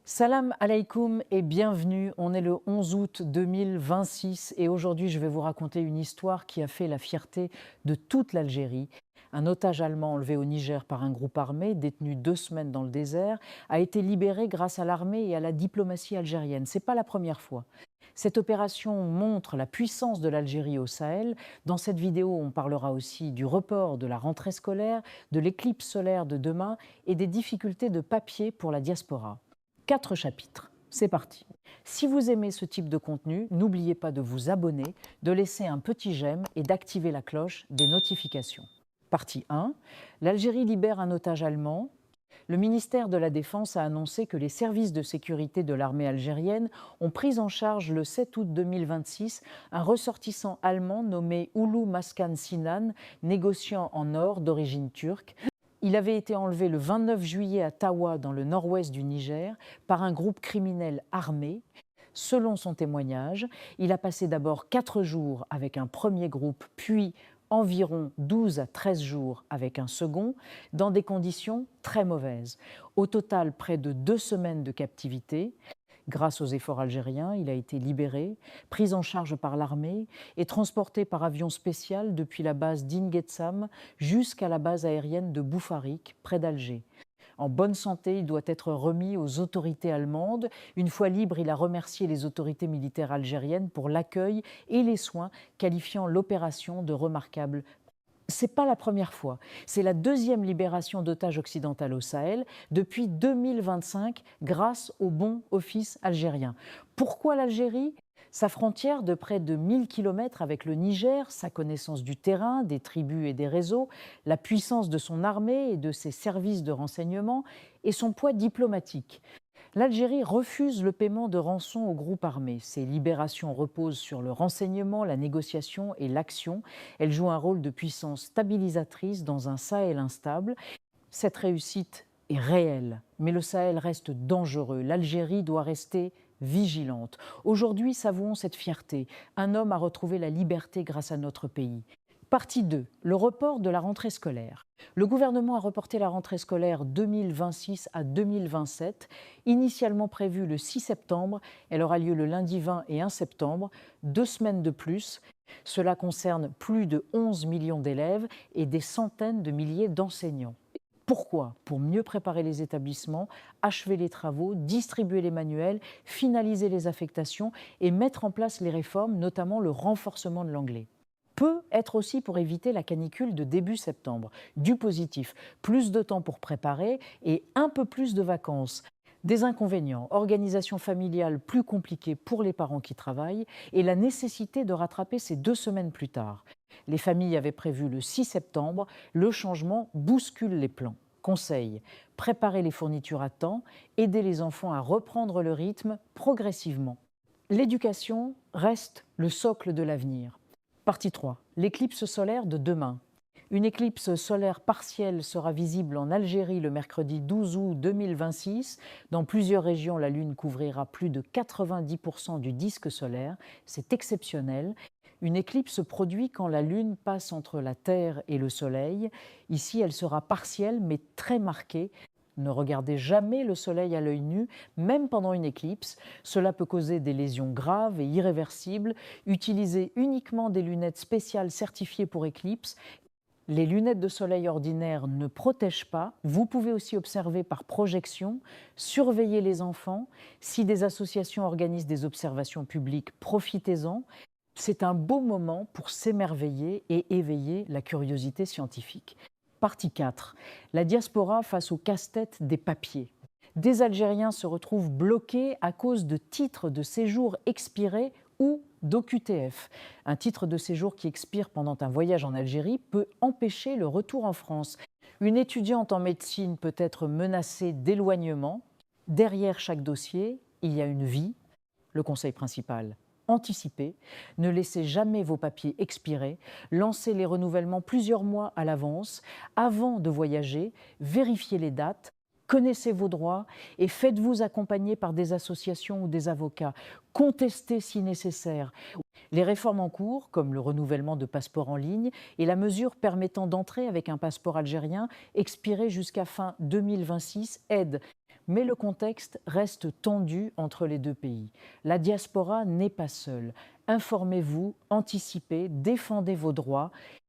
Salam alaikum et bienvenue. On est le 11 août 2026 et aujourd'hui je vais vous raconter une histoire qui a fait la fierté de toute l'Algérie. Un otage allemand enlevé au Niger par un groupe armé, détenu 2 semaines dans le désert, a été libéré grâce à l'armée et à la diplomatie algérienne. Ce n'est pas la première fois. Cette opération montre la puissance de l'Algérie au Sahel. Dans cette vidéo, on parlera aussi du report de la rentrée scolaire, de l'éclipse solaire de demain et des difficultés de papier pour la diaspora. 4 chapitres. C'est parti. Si vous aimez ce type de contenu, n'oubliez pas de vous abonner, de laisser un petit j'aime et d'activer la cloche des notifications. Partie 1. L'Algérie libère un otage allemand. Le ministère de la Défense a annoncé que les services de sécurité de l'armée algérienne ont pris en charge le 7 août 2026 un ressortissant allemand nommé Oulu Maskan Sinan, négociant en or d'origine turque. Il avait été enlevé le 29 juillet à Tawa, dans le nord-ouest du Niger, par un groupe criminel armé. Selon son témoignage, il a passé d'abord 4 jours avec un premier groupe, puis environ 12 à 13 jours avec un second, dans des conditions très mauvaises. Au total, près de 2 semaines de captivité. Grâce aux efforts algériens, il a été libéré, pris en charge par l'armée et transporté par avion spécial depuis la base d'Inguetsam jusqu'à la base aérienne de Boufarik, près d'Alger. En bonne santé, il doit être remis aux autorités allemandes. Une fois libre, il a remercié les autorités militaires algériennes pour l'accueil et les soins, qualifiant l'opération de remarquable. C'est pas la première fois. C'est la deuxième libération d'otages occidentaux au Sahel depuis 2025 grâce au bon office algérien. Pourquoi l'Algérie ? Sa frontière de près de 1000 km avec le Niger, sa connaissance du terrain, des tribus et des réseaux, la puissance de son armée et de ses services de renseignement et son poids diplomatique. L'Algérie refuse le paiement de rançon aux groupes armés. Ces libérations reposent sur le renseignement, la négociation et l'action. Elles jouent un rôle de puissance stabilisatrice dans un Sahel instable. Cette réussite est réelle, mais le Sahel reste dangereux. L'Algérie doit rester vigilante. Aujourd'hui, savouons cette fierté. Un homme a retrouvé la liberté grâce à notre pays. Partie 2. Le report de la rentrée scolaire. Le gouvernement a reporté la rentrée scolaire 2026 à 2027. Initialement prévue le 6 septembre, elle aura lieu le lundi 20 et 1 septembre, 2 semaines de plus. Cela concerne plus de 11 millions d'élèves et des centaines de milliers d'enseignants. Pourquoi ? Pour mieux préparer les établissements, achever les travaux, distribuer les manuels, finaliser les affectations et mettre en place les réformes, notamment le renforcement de l'anglais. Peut être aussi pour éviter la canicule de début septembre. Du positif, plus de temps pour préparer et un peu plus de vacances. Des inconvénients, organisation familiale plus compliquée pour les parents qui travaillent et la nécessité de rattraper ces 2 semaines plus tard. Les familles avaient prévu le 6 septembre, le changement bouscule les plans. Conseil, préparer les fournitures à temps, aider les enfants à reprendre le rythme progressivement. L'éducation reste le socle de l'avenir. Partie 3. L'éclipse solaire de demain. Une éclipse solaire partielle sera visible en Algérie le mercredi 12 août 2026. Dans plusieurs régions, la Lune couvrira plus de 90% du disque solaire. C'est exceptionnel. Une éclipse se produit quand la Lune passe entre la Terre et le Soleil. Ici, elle sera partielle mais très marquée. Ne regardez jamais le soleil à l'œil nu, même pendant une éclipse. Cela peut causer des lésions graves et irréversibles. Utilisez uniquement des lunettes spéciales certifiées pour éclipse. Les lunettes de soleil ordinaires ne protègent pas. Vous pouvez aussi observer par projection, surveiller les enfants. Si des associations organisent des observations publiques, profitez-en. C'est un beau moment pour s'émerveiller et éveiller la curiosité scientifique. Partie 4. La diaspora face au casse-tête des papiers. Des Algériens se retrouvent bloqués à cause de titres de séjour expirés ou d'OQTF. Un titre de séjour qui expire pendant un voyage en Algérie peut empêcher le retour en France. Une étudiante en médecine peut être menacée d'éloignement. Derrière chaque dossier, il y a une vie. Le conseil principal: anticipez, ne laissez jamais vos papiers expirer, lancez les renouvellements plusieurs mois à l'avance. Avant de voyager, vérifiez les dates, connaissez vos droits et faites-vous accompagner par des associations ou des avocats. Contestez si nécessaire. Les réformes en cours, comme le renouvellement de passeports en ligne et la mesure permettant d'entrer avec un passeport algérien expiré jusqu'à fin 2026, aident. Mais le contexte reste tendu entre les deux pays. La diaspora n'est pas seule. Informez-vous, anticipez, défendez vos droits